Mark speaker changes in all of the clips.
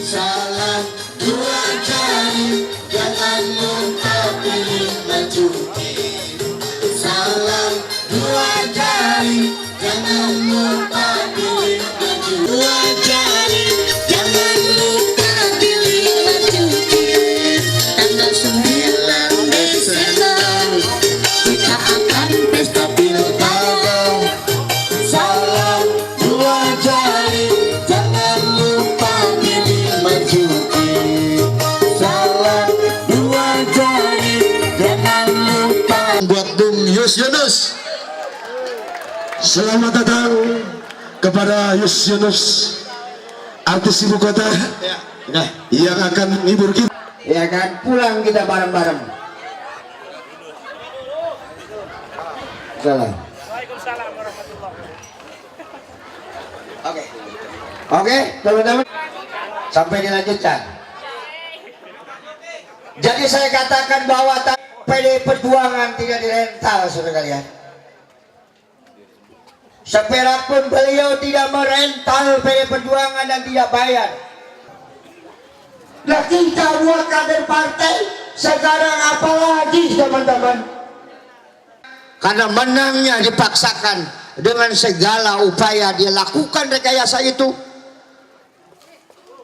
Speaker 1: Salam dua jari, jangan lupa pilih mencuci. Salam dua jari, jangan lupa pilih mencuci. Dua jari, jangan lupa pilih mencuci. Tanggal 9 Desember kita akan pesta pilkada. Salam dua jari, jangan lupa pilih mencuci. Salam dua jari, jangan lupa. Buat Bung Yunus, selamat datang kepada Yunus, artis ibu kota yang akan menghibur kita.
Speaker 2: Ya kan, pulang kita bareng-bareng. Salam.
Speaker 3: Waalaikumsalam warahmatullahi.
Speaker 2: Oke, teman-teman, sampai dilanjutkan. Jadi saya katakan bahwa PD Perjuangan tidak dirental, saudara kalian. Seperak pun beliau tidak merental PD Perjuangan dan tidak bayar. Nah, kita buat kader partai sekarang apalagi, teman-teman? Karena menangnya dipaksakan dengan segala upaya dia lakukan rekayasa itu.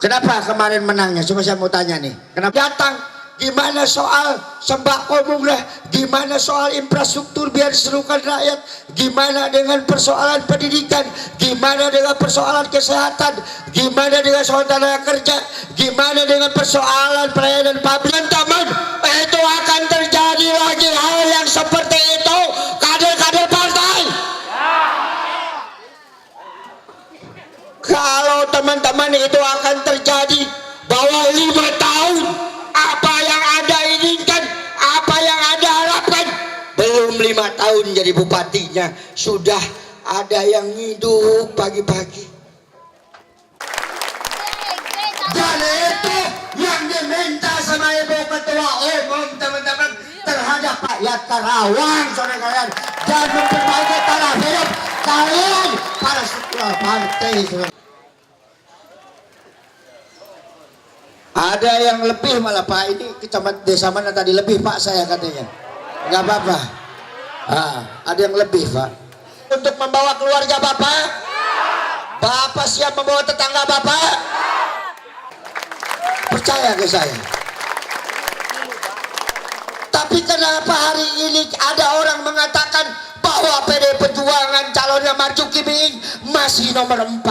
Speaker 2: Kenapa kemarin menangnya? Coba saya mau tanya nih. Kenapa datang? Gimana soal sembako murah? Gimana soal infrastruktur biar diserukan rakyat? Gimana dengan persoalan pendidikan? Gimana dengan persoalan kesehatan? Gimana dengan soal tenaga kerja? Gimana dengan persoalan pelayanan publik? Teman, itu akan terjadi lagi hal yang seperti itu. Kader-kader partai. Kalau teman-teman itu akan terjadi bahwa 5 tahun apa yang Anda inginkan, apa yang Anda harapkan, belum 5 tahun jadi bupatinya sudah ada yang hidup pagi-pagi. Dan itu yang diminta sama Ibu Ketua Umum, teman-teman, terhadap rakyat Karawang, saudara kalian, dan memperbaiki taraf hidup kalian para ketua partai. Ada yang lebih malah, Pak, ini kecamatan desa mana tadi lebih, Pak, saya katanya nggak apa-apa. Ada yang lebih, Pak, untuk membawa keluarga Bapak. Bapak siap membawa tetangga Bapak. Percaya ke saya. Tapi kenapa hari ini ada orang mengatakan bahwa PD Perjuangan calonnya Marzuki Kiming masih nomor 4?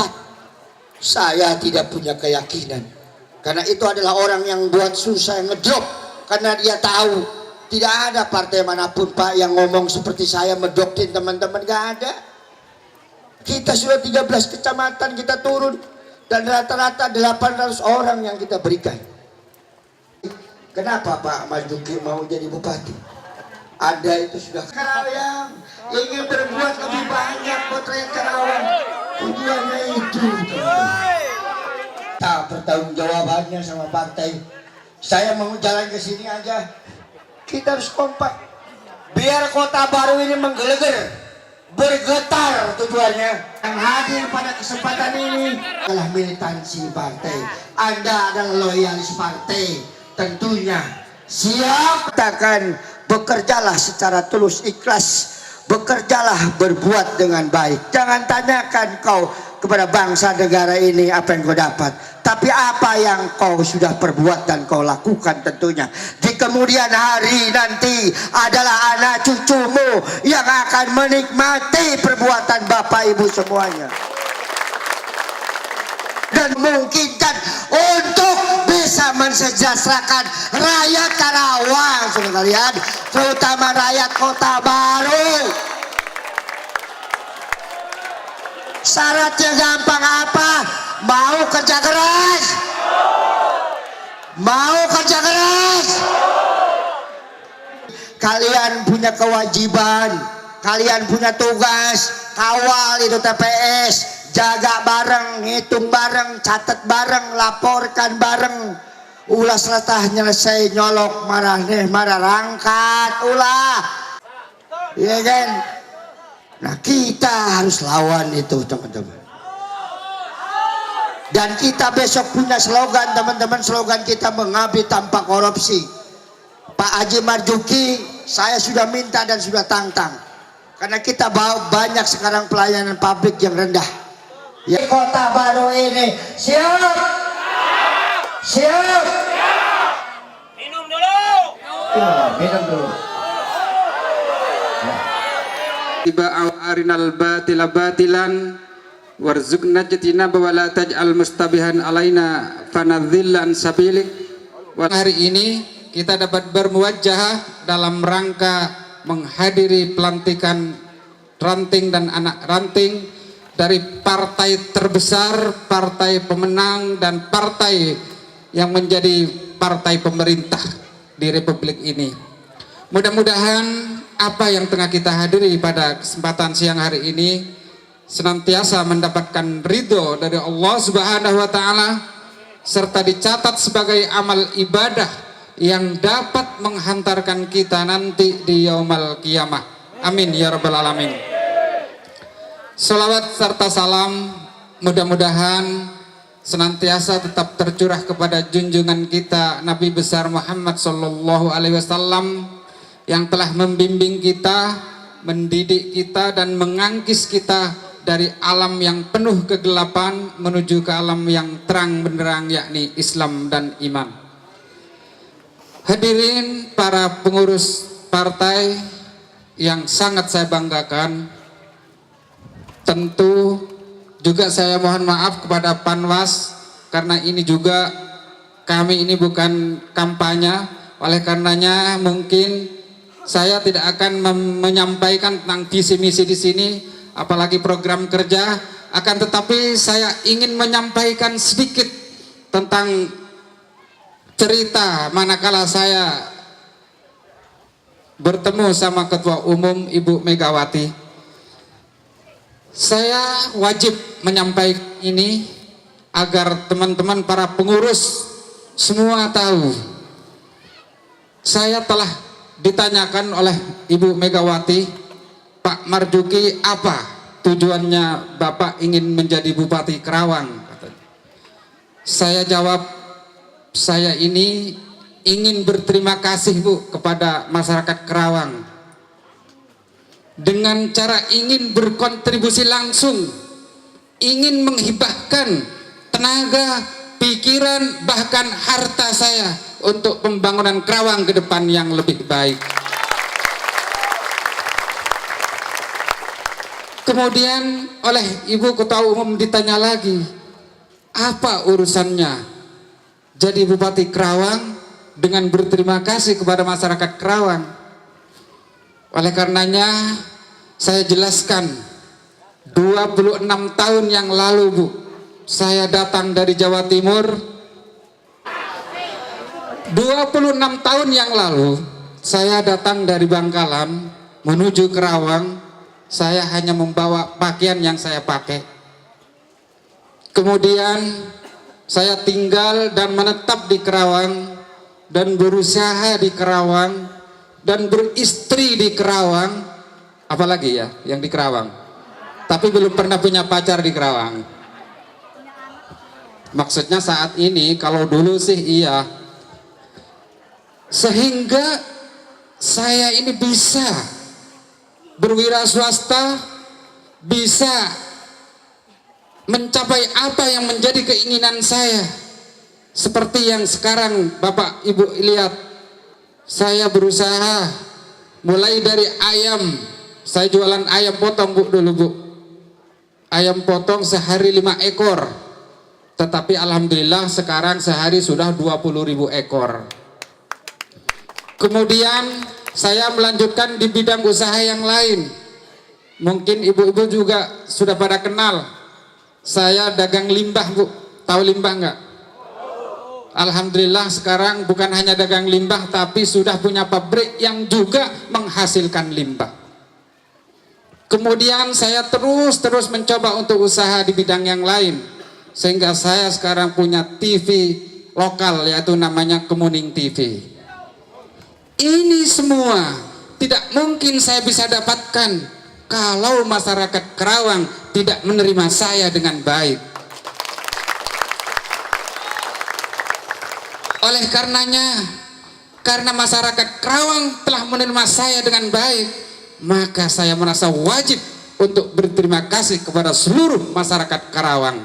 Speaker 2: Saya tidak punya keyakinan. Karena itu adalah orang yang buat susah ngedrop. Karena dia tahu tidak ada partai manapun, Pak, yang ngomong seperti saya mendoktrin teman-teman. Gak ada. Kita sudah 13 kecamatan kita turun. Dan rata-rata 800 orang yang kita berikan. Kenapa Pak Marzuki mau jadi bupati? Anda itu sudah Karawang ingin berbuat lebih banyak buat rakyat Karawang. Tujuannya itu. Pertanggungjawabannya sama partai. Saya mau jalan ke sini aja. Kita harus kompak. Biar kota baru ini menggelegar, bergetar tujuannya. Yang hadir pada kesempatan ini adalah militansi partai. Anda adalah loyalis partai. Tentunya siap. Katakan bekerjalah secara tulus ikhlas. Bekerjalah berbuat dengan baik. Jangan tanyakan kau kepada bangsa negara ini apa yang kau dapat, tapi apa yang kau sudah perbuat dan kau lakukan. Tentunya di kemudian hari nanti adalah anak cucumu yang akan menikmati perbuatan Bapak Ibu semuanya. dan memungkinkan untuk bisa mensejahterakan rakyat Karawang, saudara kalian, terutama rakyat Kota Baru. Syaratnya gampang apa? Mau kerja keras? Mau kerja keras? Kalian punya kewajiban, kalian punya tugas, kawal itu TPS, jaga bareng, hitung bareng, catat bareng, laporkan bareng. Ulah setelah nyelesai nyolok marah nih, marah rangkat, ulah. Iya kan? Nah kita harus lawan itu teman-teman. Dan kita besok punya slogan teman-teman, slogan kita mengabdi tanpa korupsi. Pak Haji Marzuki, saya sudah minta dan sudah tantang. Karena kita bawa banyak sekarang pelayanan publik yang rendah. Ya. Kota Baru ini siap? Siap?
Speaker 3: Minum dulu.
Speaker 2: Ya, minum dulu.
Speaker 4: Tiba arinal batila batilan warzuqna jatinaba wa la taj'al mustabihan alaina fanadhillan sabilik. Hari ini kita dapat bermuwajjah dalam rangka menghadiri pelantikan ranting dan anak ranting dari partai terbesar, partai pemenang dan partai yang menjadi partai pemerintah di Republik ini. Mudah-mudahan apa yang tengah kita hadiri pada kesempatan siang hari ini senantiasa mendapatkan ridho dari Allah Subhanahu wa taala serta dicatat sebagai amal ibadah yang dapat menghantarkan kita nanti di yaumul qiyamah. Amin ya rabbal alamin. Salawat serta salam mudah-mudahan senantiasa tetap tercurah kepada junjungan kita Nabi besar Muhammad sallallahu alaihi wasallam yang telah membimbing kita, mendidik kita dan mengangkis kita dari alam yang penuh kegelapan menuju ke alam yang terang benderang, yakni Islam dan iman. Hadirin para pengurus partai yang sangat saya banggakan, tentu juga saya mohon maaf kepada Panwas karena ini juga kami ini bukan kampanye, oleh karenanya mungkin saya tidak akan menyampaikan tentang visi misi di sini, apalagi program kerja, akan tetapi saya ingin menyampaikan sedikit tentang cerita manakala saya bertemu sama Ketua Umum Ibu Megawati. Saya wajib menyampaikan ini agar teman-teman para pengurus semua tahu. Saya telah ditanyakan oleh Ibu Megawati, Pak Marzuki, apa tujuannya Bapak ingin menjadi Bupati Karawang? Saya jawab, saya ini ingin berterima kasih Bu kepada masyarakat Karawang dengan cara ingin berkontribusi langsung, ingin menghibahkan tenaga, pikiran, bahkan harta saya untuk pembangunan Karawang ke depan yang lebih baik. Kemudian oleh Ibu Ketua Umum ditanya lagi, apa urusannya jadi Bupati Karawang dengan berterima kasih kepada masyarakat Karawang? Oleh karenanya saya jelaskan, 26 tahun yang lalu Bu, saya datang dari Jawa Timur. 26 tahun yang lalu saya datang dari Bangkalan menuju Karawang. Saya hanya membawa pakaian yang saya pakai. Kemudian saya tinggal dan menetap di Karawang dan berusaha di Karawang dan beristri di Karawang, apalagi ya yang di Karawang, tapi belum pernah punya pacar di Karawang. Maksudnya saat ini, kalau dulu sih iya. Sehingga saya ini bisa berwira swasta, bisa mencapai apa yang menjadi keinginan saya. Seperti yang sekarang Bapak Ibu lihat, saya berusaha mulai dari ayam. Saya jualan ayam potong Bu dulu Bu. Ayam potong sehari 5 ekor. Tetapi alhamdulillah sekarang sehari sudah 20.000 ekor. Kemudian saya melanjutkan di bidang usaha yang lain. Mungkin ibu-ibu juga sudah pada kenal. Saya dagang limbah, Bu. Tahu limbah enggak? Alhamdulillah sekarang bukan hanya dagang limbah, tapi sudah punya pabrik yang juga menghasilkan limbah. Kemudian saya terus mencoba untuk usaha di bidang yang lain, sehingga saya sekarang punya TV lokal, yaitu namanya Kemuning TV. Ini semua tidak mungkin saya bisa dapatkan kalau masyarakat Karawang tidak menerima saya dengan baik. Oleh karenanya, karena masyarakat Karawang telah menerima saya dengan baik, maka saya merasa wajib untuk berterima kasih kepada seluruh masyarakat Karawang.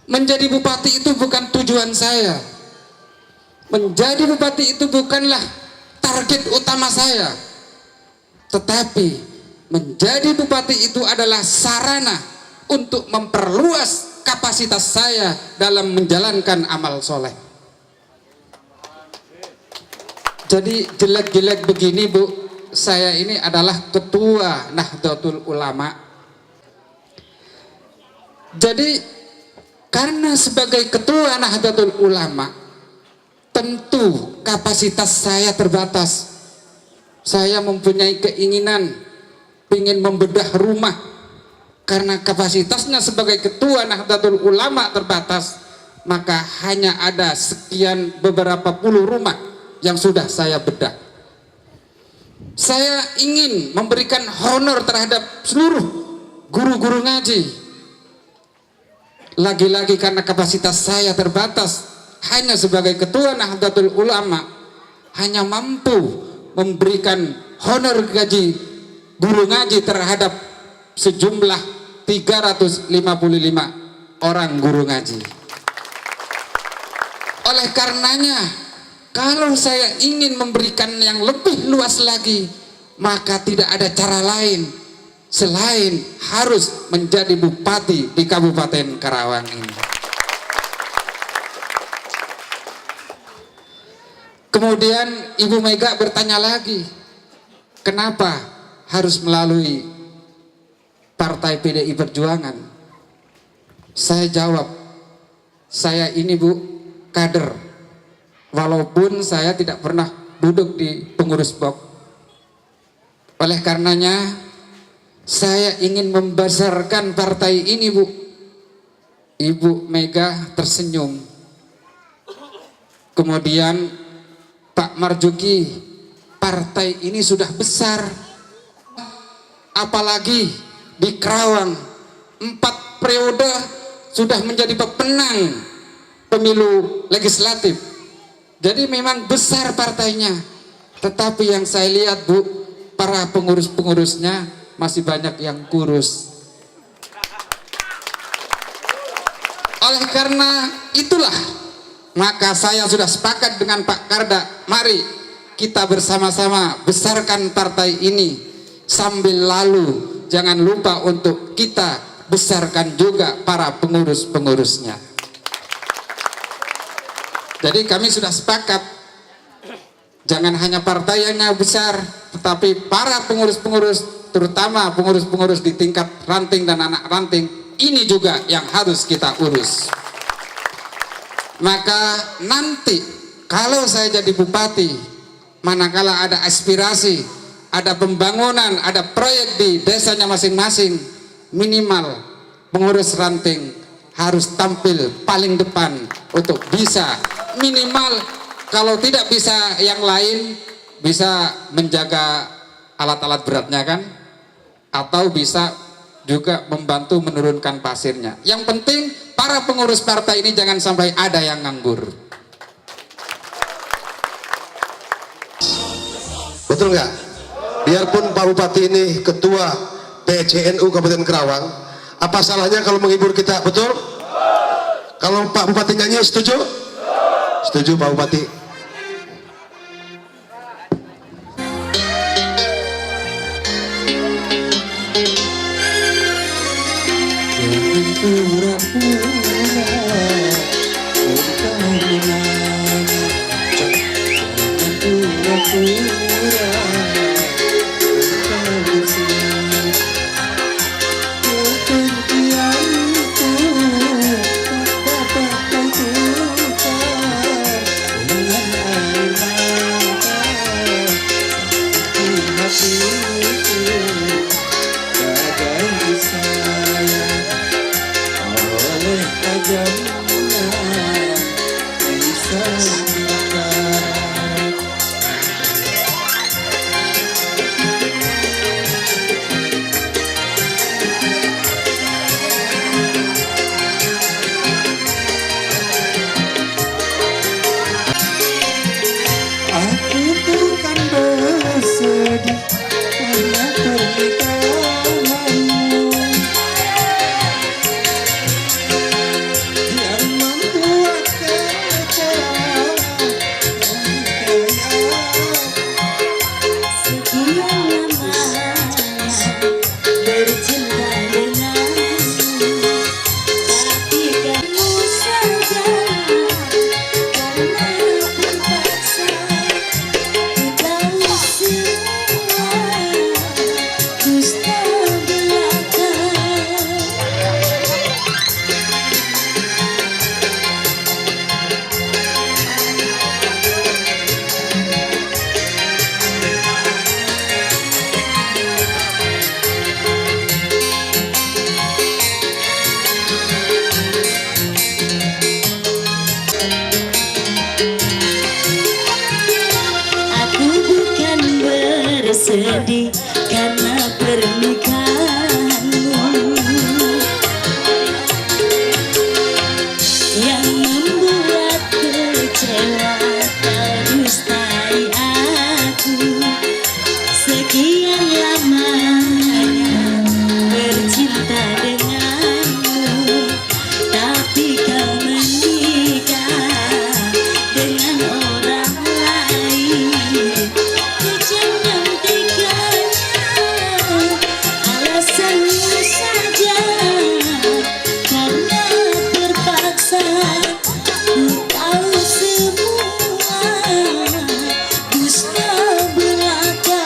Speaker 4: Menjadi bupati itu bukan tujuan saya. Menjadi bupati itu bukanlah target utama saya. Tetapi menjadi bupati itu adalah sarana untuk memperluas kapasitas saya dalam menjalankan amal soleh. Jadi jelek-jelek begini, Bu, saya ini adalah ketua Nahdlatul Ulama. Jadi karena sebagai ketua Nahdlatul Ulama, tentu kapasitas saya terbatas. Saya mempunyai keinginan ingin membedah rumah, karena kapasitasnya sebagai ketua Nahdlatul Ulama terbatas, maka hanya ada sekian beberapa puluh rumah yang sudah saya bedah. Saya ingin memberikan honor terhadap seluruh guru-guru ngaji. Lagi-lagi karena kapasitas saya terbatas, hanya sebagai ketua Nahdlatul Ulama hanya mampu memberikan honor gaji guru ngaji terhadap sejumlah 355 orang guru ngaji. Oleh karenanya, kalau saya ingin memberikan yang lebih luas lagi, maka tidak ada cara lain selain harus menjadi bupati di Kabupaten Karawang ini. Kemudian Ibu Mega bertanya lagi, kenapa harus melalui Partai PDI Perjuangan? Saya jawab, saya ini, Bu, kader. Walaupun saya tidak pernah duduk di pengurus BOK. Oleh karenanya, saya ingin membesarkan partai ini, Bu. Ibu Mega tersenyum. Kemudian Pak Marzuki, partai ini sudah besar. Apalagi di Karawang 4 periode sudah menjadi pemenang pemilu legislatif. Jadi memang besar partainya. Tetapi yang saya lihat, Bu, para pengurus-pengurusnya masih banyak yang kurus. Oleh karena itulah, maka saya sudah sepakat dengan Pak Karda, mari kita bersama-sama besarkan partai ini. Sambil lalu jangan lupa untuk kita besarkan juga para pengurus-pengurusnya. Jadi kami sudah sepakat, jangan hanya partai yang besar, tetapi para pengurus-pengurus, terutama pengurus-pengurus di tingkat ranting dan anak ranting, ini juga yang harus kita urus. Maka nanti kalau saya jadi bupati, manakala ada aspirasi, ada pembangunan, ada proyek di desanya masing-masing, minimal pengurus ranting harus tampil paling depan untuk bisa, minimal kalau tidak bisa yang lain, bisa menjaga alat-alat beratnya kan, atau bisa juga membantu menurunkan pasirnya. Yang penting para pengurus partai ini jangan sampai ada yang nganggur.
Speaker 1: Betul nggak? Biarpun Pak Bupati ini ketua PCNU Kabupaten Karawang, apa salahnya kalau menghibur kita? Betul? Kalau Pak Bupati nyanyi, setuju? Setuju Pak Bupati.
Speaker 4: Jangan pura-pura
Speaker 5: Aku bukan bersedih karena pernikahanmu yang membuat kecewa
Speaker 6: Sekian lama bercinta denganmu, tapi kamu saja karena terpaksa. Ku tahu semua dusta belaka. Aku bukan bersedih karena pernikahanmu yang membuat kecewa, kau dustai aku. Sekian lamanya bercinta denganmu, tapi kau menikah dengan orang lain. Kecantikannya alasanmu saja karena terpaksa. Ku tahu semua dusta belaka.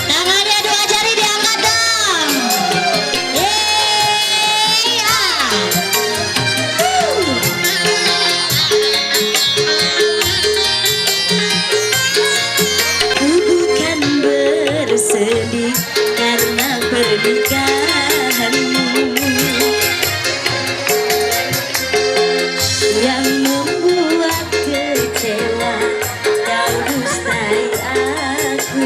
Speaker 6: Tangannya dua jari diangkat dong. Yeay, Ku bukan bersedih karena pernikahanmu yang membuat kecewa, kau dustai aku.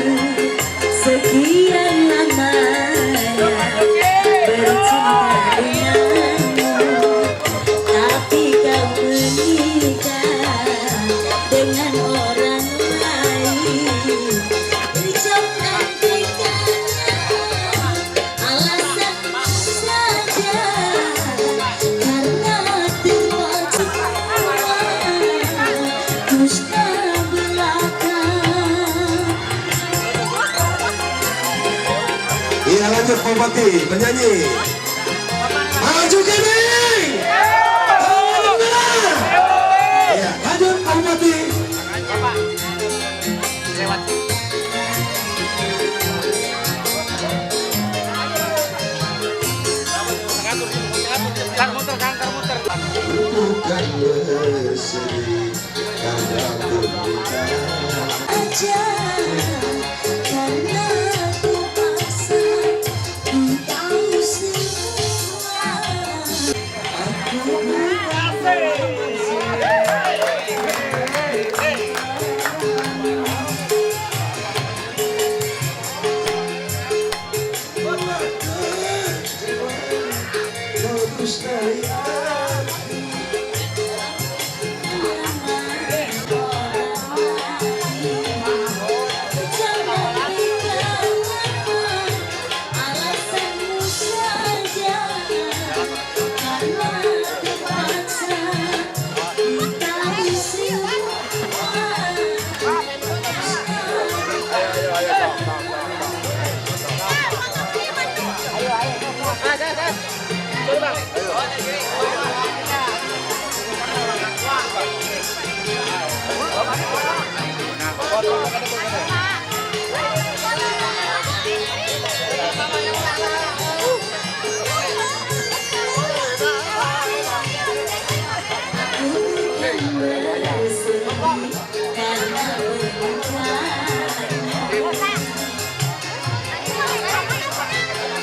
Speaker 6: Sekian lamanya bercinta denganmu, tapi kau menikah dengan orang lain. Kecantikannya alasanmu saja karena terpaksa. Dusta belaka.
Speaker 1: Iya lanjut Pak Bupati menyanyi. Maju Kening. Iya lanjut Pak Bupati. Bukan bersedih karena pernikahan.
Speaker 6: Aja karena terpaksa. Ku tahu semua. Aku bukan
Speaker 1: Kau dustai aku.
Speaker 6: alasanmu saja karena terpaksa. Ku tahu semua.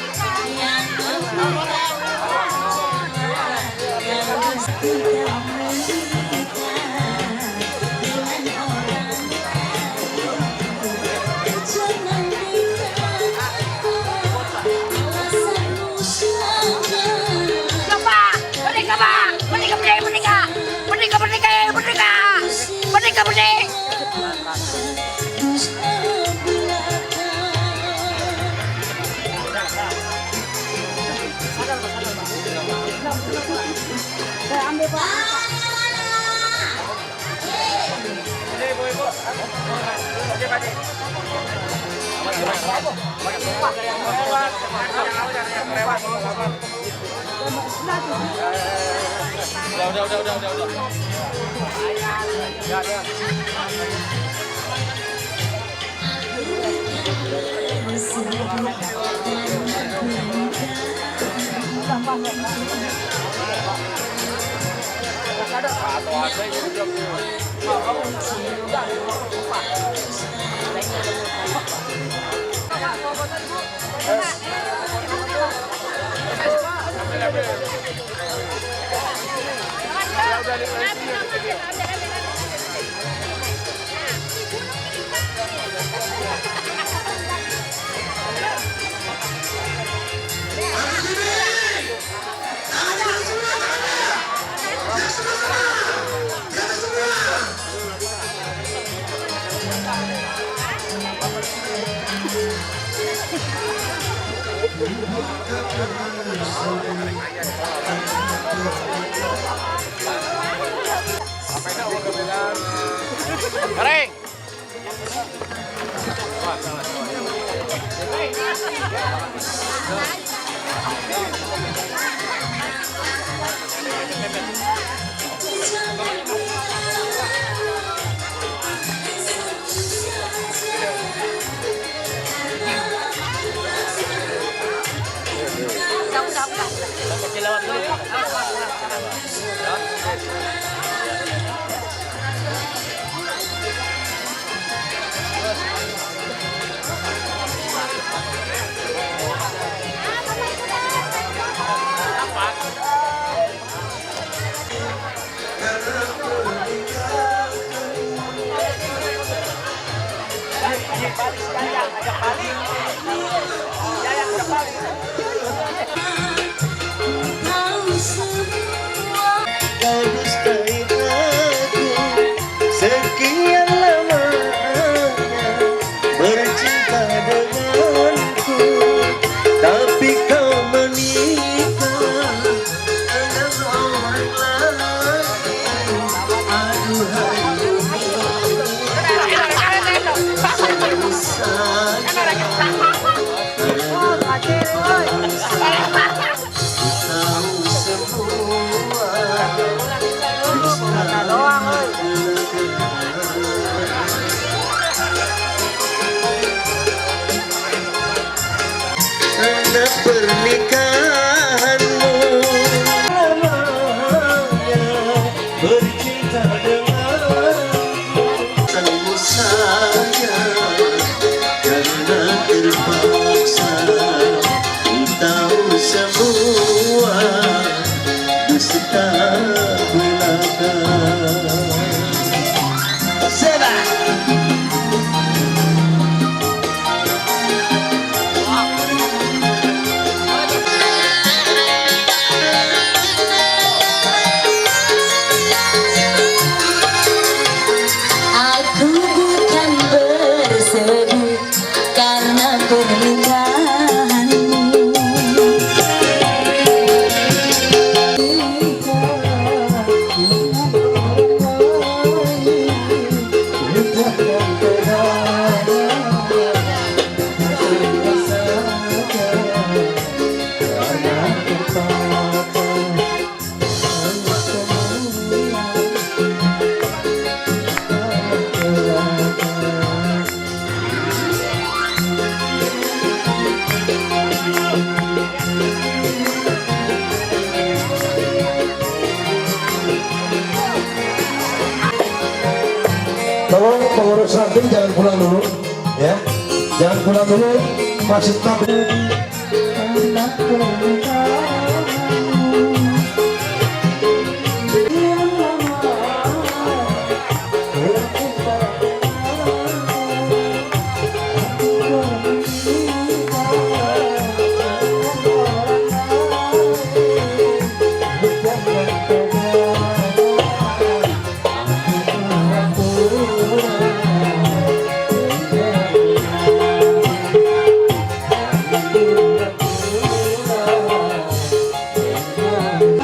Speaker 6: Karena
Speaker 3: Kering.
Speaker 6: Tahu semua.
Speaker 5: Kau dustai aku sekian lamanya bercinta denganku, tapi kau menikah dengan orang lain. Aduhai tahu semua karena pernikahanmu lamanya bercinta denganku. Tahu saya karena terpaksa, tahu semua dusta belaka. Seba.
Speaker 6: Aku bukan bersedih karena pernikahanmu.
Speaker 1: Tolong pengurus ranting jangan pulang dulu, ya. Jangan pulang dulu, masih tetap.
Speaker 6: Karena pernikahanmu yang lama bercinta denganmu, aku menikah dengan orang lain. Jangan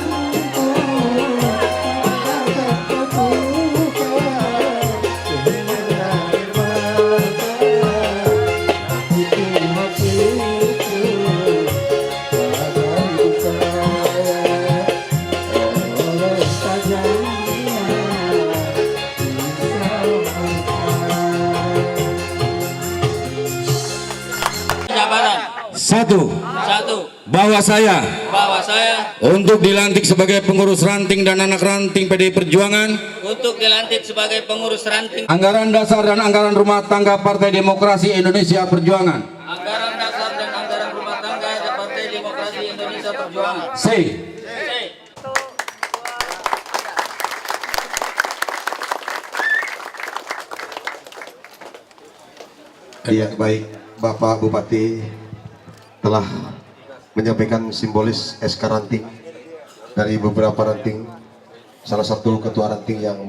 Speaker 7: Satu, bahwa saya untuk dilantik sebagai pengurus ranting dan anak ranting PDI Perjuangan anggaran dasar dan anggaran rumah tangga Partai Demokrasi Indonesia Perjuangan. C.
Speaker 1: Ya, baik, Bapak Bupati telah menyampaikan simbolis SK ranting dari beberapa ranting, salah satu ketua ranting yang